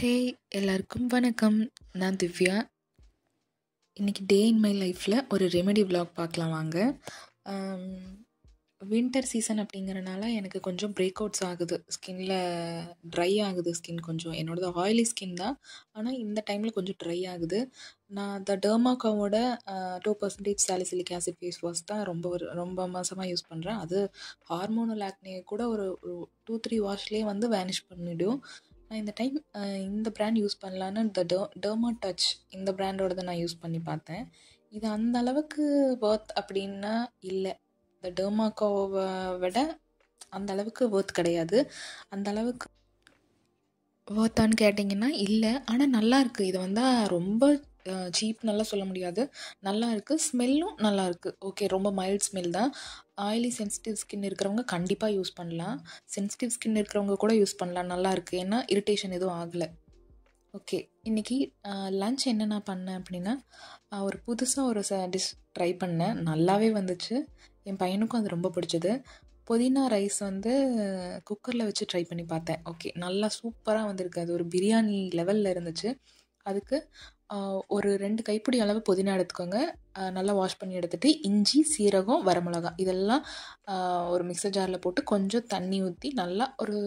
ஹே எல்லாருக்கும் வணக்கம். நான் திவ்யா. இன்னைக்கு டே இன் மை லைஃப்பில் ஒரு ரெமெடி vlog பார்க்கலாம் வாங்க. வின்டர் சீசன் அப்படிங்கிறனால எனக்கு கொஞ்சம் பிரேக் அவுட்ஸ் ஆகுது, ஸ்கின்ல ட்ரை ஆகுது. ஸ்கின் கொஞ்சம் என்னோடது ஆயிலி ஸ்கின் தான், ஆனால் இந்த டைமில் கொஞ்சம் ட்ரை ஆகுது. நான் த டெர்மாக்கோவோட 2% சாலிசிலிக் ஆசிட் ஃபேஸ் வாஷ் தான் ரொம்ப மாதமாக யூஸ் பண்ணுறேன். அது ஹார்மோனல் ஆக்னே கூட ஒரு 2-3 வாஷ்லேயே வந்து வேனிஷ் பண்ணிவிடும். நான் இந்த டைம் இந்த பிராண்ட் யூஸ் பண்ணலான்னு டெர்மா டச் இந்த பிராண்டோடதை நான் யூஸ் பண்ணி பார்த்தேன். இது அந்த அளவுக்கு ஒர்த் அப்படின்னா இல்லை. இந்த டெர்மாக்கோவை விட அந்த அளவுக்கு ஒர்த் கிடையாது. அந்த அளவுக்கு ஒர்த்தான்னு கேட்டிங்கன்னா இல்லை, ஆனால் நல்லா இருக்குது. இது வந்தால் ரொம்ப சீப் நல்லா சொல்ல முடியாது, நல்லா இருக்குது. ஸ்மெல்லும் நல்லா இருக்குது. ஓகே, ரொம்ப மைல்ட் ஸ்மெல் தான். ஆயிலி சென்சிட்டிவ் ஸ்கின் இருக்கிறவங்க கண்டிப்பாக யூஸ் பண்ணலாம். சென்சிட்டிவ் ஸ்கின் இருக்கிறவங்க கூட யூஸ் பண்ணலாம். நல்லா இருக்குது, ஏன்னா இரிட்டேஷன் எதுவும் ஆகலை. ஓகே, இன்றைக்கி லன்ச் என்ன நான் பண்ணேன் அப்படின்னா, ஒரு புதுசாக ஒரு டிஷ் ட்ரை பண்ணேன். நல்லாவே வந்துச்சு. என் பையனுக்கும் அது ரொம்ப பிடிச்சது. புதினா ரைஸ் வந்து குக்கரில் வச்சு ட்ரை பண்ணி பார்த்தேன். ஓகே, நல்லா சூப்பராக வந்திருக்கு. அது ஒரு பிரியாணி லெவலில் இருந்துச்சு. அதுக்கு ஒரு 2 கைப்பிடி அளவு புதினா எடுத்துக்கோங்க. நல்லா வாஷ் பண்ணி எடுத்துகிட்டு இஞ்சி, சீரகம், வரமிளகா இதெல்லாம் ஒரு மிக்சர் ஜாரில் போட்டு கொஞ்சம் தண்ணி ஊற்றி நல்லா ஒரு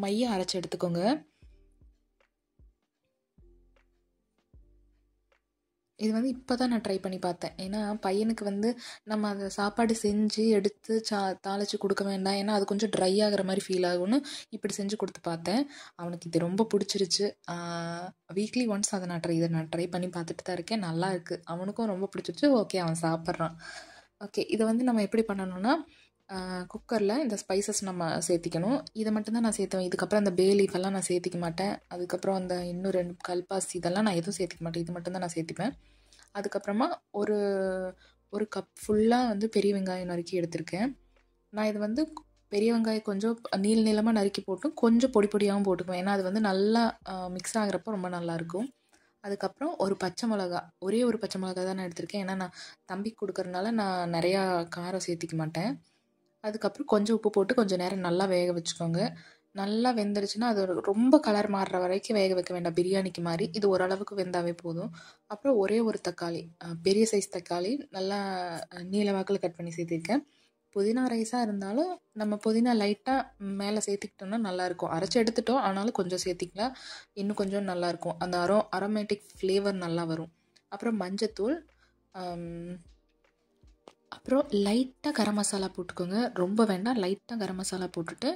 மைய அரைச்சி எடுத்துக்கோங்க. இது வந்து இப்போ தான் நான் ட்ரை பண்ணி பார்த்தேன். ஏன்னா பையனுக்கு வந்து நம்ம அதை சாப்பாடு செஞ்சு எடுத்து தாளித்து கொடுக்க வேண்டாம், ஏன்னா அது கொஞ்சம் ட்ரை ஆகிற மாதிரி ஃபீல் ஆகும்னு இப்படி செஞ்சு கொடுத்து பார்த்தேன். அவனுக்கு இது ரொம்ப பிடிச்சிருச்சு. வீக்லி ஒன்ஸ் அதை நான் ட்ரை பண்ணி பார்த்துட்டு தான் இருக்கேன். நல்லா இருக்குது, அவனுக்கும் ரொம்ப பிடிச்சிருச்சு. ஓகே, அவன் சாப்பிட்றான். ஓகே, இதை வந்து நம்ம எப்படி பண்ணணும்னா, குக்கரில் இந்த ஸ்பைசஸ் நம்ம சேர்த்திக்கணும். இதை மட்டும்தான் நான் சேர்த்துவேன். இதுக்கப்புறம் அந்த பே லீஃபெல்லாம் நான் சேர்த்திக்க மாட்டேன். அதுக்கப்புறம் அந்த இன்னும் 2 கல்பாசி இதெல்லாம் நான் எதுவும் சேர்த்திக்க மாட்டேன். இது மட்டும்தான் நான் சேர்த்திப்பேன். அதுக்கப்புறமா ஒரு கப் ஃபுல்லாக வந்து பெரிய வெங்காயம் நறுக்கி எடுத்திருக்கேன். நான் இது வந்து பெரிய வெங்காயம் கொஞ்சம் நீளமாக நறுக்கி போட்டும் கொஞ்சம் பொடி பொடியாகவும் போட்டுக்குவேன், ஏன்னா அது வந்து நல்லா மிக்ஸ் ஆகிறப்போ ரொம்ப நல்லாயிருக்கும். அதுக்கப்புறம் ஒரு பச்சை மிளகா, ஒரே ஒரு பச்சை மிளகா தான் நான் எடுத்திருக்கேன், ஏன்னா நான் தம்பிக்கு கொடுக்கறதுனால நான் நிறையா காரம் சேர்த்திக்க மாட்டேன். அதுக்கப்புறம் கொஞ்சம் உப்பு போட்டு கொஞ்சம் நேரம் நல்லா வேக வச்சுக்கோங்க. நல்லா வெந்துருச்சுன்னா அது ரொம்ப கலர் மாறுற வரைக்கும் வேக வைக்க வேண்டாம், பிரியாணிக்கு மாதிரி. இது ஓரளவுக்கு வெந்தாவே போதும். அப்புறம் ஒரே ஒரு தக்காளி, பெரிய சைஸ் தக்காளி நல்லா நீல வாக்கில் கட் பண்ணி சேர்த்திருக்கேன். புதினா ரைஸாக இருந்தாலும் நம்ம புதினா லைட்டாக மேலே சேர்த்திக்கிட்டோம்னா நல்லாயிருக்கும். அரைச்சி எடுத்துட்டோம், ஆனாலும் கொஞ்சம் சேர்த்திக்கலாம், இன்னும் கொஞ்சம் நல்லாயிருக்கும். அந்த அரோமேட்டிக் ஃப்ளேவர் நல்லா வரும். அப்புறம் மஞ்சத்தூள், அப்புறம் லைட்டாக கரம் மசாலா போட்டுக்கோங்க. ரொம்ப வேண்டாம், லைட்டாக கரம் மசாலா போட்டுட்டு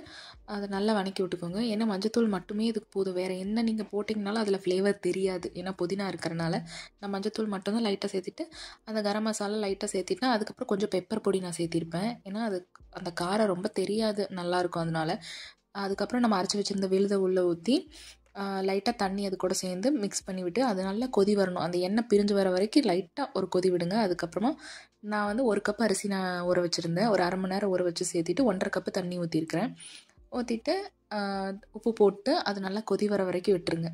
அதை நல்லா வதக்கி விட்டுக்கோங்க. ஏன்னா மஞ்சத்தூள் மட்டுமே இதுக்கு போதும், வேறு என்ன நீங்கள் போட்டிங்கனாலும் அதில் ஃப்ளேவர் தெரியாது, ஏன்னா புதினா இருக்கிறனால. நான் மஞ்சத்தூள் மட்டும்தான் லைட்டாக சேர்த்திட்டு அந்த கரம் மசாலா லைட்டாக சேர்த்திட்டேன். அதுக்கப்புறம் கொஞ்சம் பெப்பர் பொடி நான் சேர்த்திருப்பேன், ஏன்னா அது அந்த காரம் ரொம்ப தெரியாது, நல்லாயிருக்கும் அதனால. அதுக்கப்புறம் நம்ம அரைச்சி வச்சுருந்த விழுதை உள்ளே ஊற்றி லைட்டாக தண்ணி அது கூட சேர்ந்து மிக்ஸ் பண்ணி விட்டு அது நல்லா கொதி வரணும். அந்த எண்ணெய் பிரிஞ்சு வர வரைக்கும் லைட்டாக ஒரு கொதி விடுங்க. அதுக்கப்புறமா நான் வந்து 1 கப் அரிசி நான் ஊற வச்சுருந்தேன், ஒரு அரை மணி நேரம் ஊற வச்சு சேர்த்திட்டு 1.5 கப்பு தண்ணி ஊற்றிருக்கிறேன். ஊற்றிட்டு உப்பு போட்டு அது நல்லா கொதி வர வரைக்கும் விட்டுருங்க.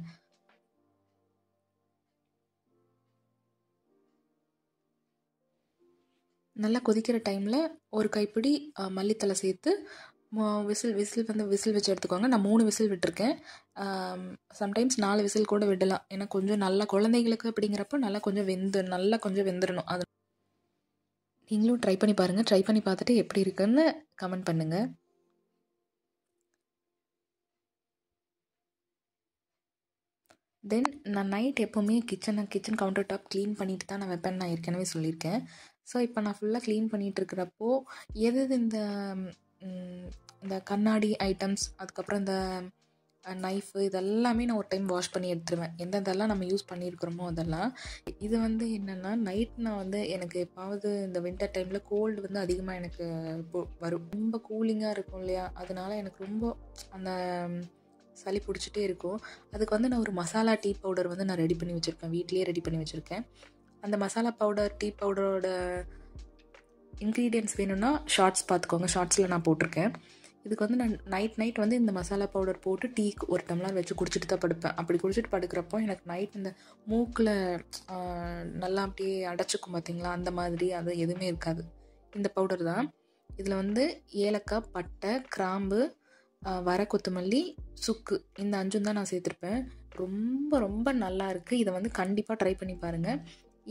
நல்லா கொதிக்கிற டைமில் ஒரு கைப்பிடி மல்லித்தலை சேர்த்து விசில் வச்சு எடுத்துக்கோங்க. நான் 3 விசில் விட்டுருக்கேன். சம்டைம்ஸ் 4 விசில் கூட விடலாம், ஏன்னா கொஞ்சம் நல்லா குழந்தைங்களுக்கு அப்படிங்கிறப்ப நல்லா கொஞ்சம் வெந்துடணும். அது நீங்களும் ட்ரை பண்ணி பாருங்கள். ட்ரை பண்ணி பார்த்துட்டு எப்படி இருக்குன்னு கமெண்ட் பண்ணுங்கள். தென் நான் நைட் எப்போவுமே கிச்சன் கவுண்டர் டாப் க்ளீன் பண்ணிட்டு தான் நான் வைப்பேன்னு நான் ஏற்கனவே சொல்லியிருக்கேன். ஸோ இப்போ நான் ஃபுல்லாக க்ளீன் பண்ணிகிட்டு இருக்கிறப்போ எது இந்த கண்ணாடி ஐட்டம்ஸ், அதுக்கப்புறம் இந்த நைஃபு இதெல்லாமே நான் ஒரு டைம் வாஷ் பண்ணி எடுத்துருவேன், எந்தெல்லாம் நம்ம யூஸ் பண்ணியிருக்கிறோமோ அதெல்லாம். இது வந்து என்னென்னா, நைட் நான் வந்து எனக்கு எப்பாவது இந்த வின்டர் டைமில் கோல்டு வந்து அதிகமாக எனக்கு வரும். ரொம்ப கூலிங்காக இருக்கும் இல்லையா, அதனால எனக்கு ரொம்ப அந்த சளி பிடிச்சிட்டே இருக்கும். அதுக்கு வந்து நான் ஒரு மசாலா டீ பவுடர் வந்து நான் ரெடி பண்ணி வச்சுருப்பேன், வீட்லேயே ரெடி பண்ணி வச்சுருக்கேன். அந்த மசாலா டீ பவுடரோட இன்க்ரீடியன்ட்ஸ் வேணும்னா ஷார்ட்ஸ் பார்த்துக்கோங்க, ஷார்ட்ஸில் நான் போட்டிருக்கேன். இதுக்கு வந்து நான் நைட் வந்து இந்த மசாலா பவுடர் போட்டு டீக்கு ஒரு டம்ளர் வச்சு குடிச்சிட்டு தான் படுப்பேன். அப்படி குடிச்சிட்டு படுக்கிறப்போ எனக்கு நைட் இந்த மூக்கில் நல்லா அப்படியே அடைச்சிக்கும் பார்த்திங்களா, அந்த மாதிரி அது எதுவுமே இருக்காது. இந்த பவுடர் தான். இதில் வந்து ஏலக்காய், பட்டை, கிராம்பு, வர கொத்தமல்லி, சுக்கு இந்த 5 தான் நான் சேர்த்துருப்பேன். ரொம்ப ரொம்ப நல்லாயிருக்கு. இதை வந்து கண்டிப்பாக ட்ரை பண்ணி பாருங்கள்.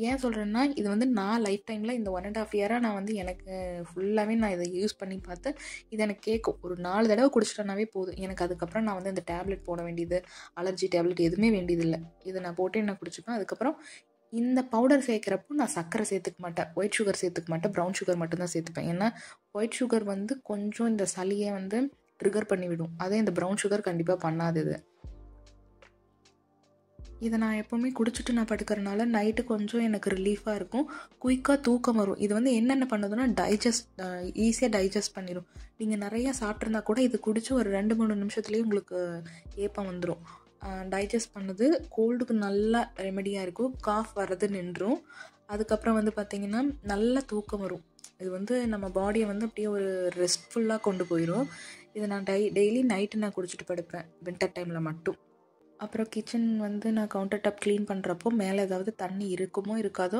ஏன் சொல்கிறேன்னா, இது வந்து நான் லைஃப் டைமில் இந்த 1.5 இயராக நான் வந்து எனக்கு ஃபுல்லாகவே நான் இதை யூஸ் பண்ணி பார்த்து இது எனக்கு கேட்கும். ஒரு 4 தடவை குடிச்சிட்டேனாவே போதும். எனக்கு அதுக்கப்புறம் நான் வந்து இந்த டேப்லெட் போட வேண்டியது, அலர்ஜி டேப்லெட் எதுவுமே வேண்டியதில்லை. இதை நான் போட்டு நான் குடிச்சுப்பேன். அதுக்கப்புறம் இந்த பவுடர் சேர்க்குறப்போ நான் சர்க்கரை சேர்த்துக்க மாட்டேன், ஒயிட் சுகர் சேர்த்துக்க மாட்டேன், ப்ரௌன் சுகர் மட்டும்தான் சேர்த்துப்பேன். ஏன்னா ஒயிட் சுகர் வந்து கொஞ்சம் இந்த சளியை வந்து ட்ரிகர் பண்ணிவிடும். அதே இந்த ப்ரௌன் சுகர் கண்டிப்பாக பண்ணாது. இதை நான் எப்போவுமே குடிச்சிட்டு நான் படுக்கிறனால நைட்டு கொஞ்சம் எனக்கு ரிலீஃபாக இருக்கும், குயிக்காக தூக்கம் வரும். இது வந்து என்னென்ன பண்ணுதுன்னா ஈஸியாக டைஜஸ்ட் பண்ணிடும். நீங்கள் நிறையா சாப்பிட்ருந்தா கூட இது குடித்து ஒரு 2-3 நிமிஷத்துலேயே உங்களுக்கு ஏப்பம் வந்துடும். டைஜஸ்ட் பண்ணுது, கோல்டுக்கு நல்லா ரெமெடியாக இருக்கும், காஃப் வர்றது நின்றும். அதுக்கப்புறம் வந்து பார்த்திங்கன்னா நல்லா தூக்கம் வரும். இது வந்து நம்ம பாடியை வந்து அப்படியே ஒரு ரெஸ்ட்ஃபுல்லாக கொண்டு போயிடும். இதை நான் டெய்லி நைட்டு நான் குடிச்சிட்டு படுப்பேன், வின்டர் டைமில் மட்டும். அப்புறம் கிச்சன் வந்து நான் கவுண்டர் டாப் க்ளீன் பண்ணுறப்போ மேலே ஏதாவது தண்ணி இருக்குமோ இருக்காதோ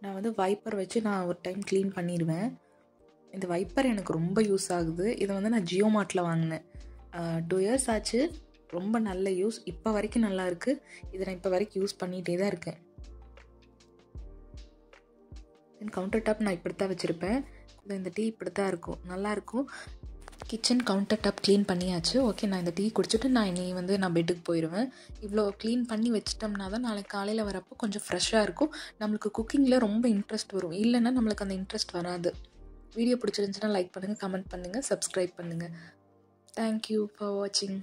நான் வந்து வைப்பர் வச்சு நான் ஒரு டைம் க்ளீன் பண்ணிடுவேன். இந்த வைப்பர் எனக்கு ரொம்ப யூஸ் ஆகுது. இதை வந்து நான் ஜியோ மார்ட்டில் வாங்கினேன். 2 இயர்ஸ் ஆச்சு. ரொம்ப நல்ல யூஸ், இப்போ வரைக்கும் நல்லா இருக்குது. இதை நான் இப்போ வரைக்கும் யூஸ் பண்ணிகிட்டே தான் இருக்கேன். கவுண்டர் டாப் நான் இப்படி தான் வச்சுருப்பேன். இந்த டீ இப்படி தான் இருக்கும், நல்லாயிருக்கும். கிச்சன் கவுண்டர் டாப் க்ளீன் பண்ணியாச்சு. ஓகே, நான் இந்த டீ குடிச்சிட்டு நான் பெட்டுக்கு போயிடுவேன். இவ்வளோ க்ளீன் பண்ணி வச்சிட்டோம்னா தான் நாளைக்கு காலையில் வரப்போ கொஞ்சம் ஃப்ரெஷ்ஷாக இருக்கும். நம்மளுக்கு குக்கிங்கில் ரொம்ப இன்ட்ரெஸ்ட் வரும். இல்லைன்னா நம்மளுக்கு அந்த இன்ட்ரெஸ்ட் வராது. வீடியோ பிடிச்சிருந்துச்சுன்னா லைக் பண்ணுங்கள், கமெண்ட் பண்ணுங்கள், சப்ஸ்கிரைப் பண்ணுங்கள். தேங்க்யூ ஃபார் வாட்சிங்.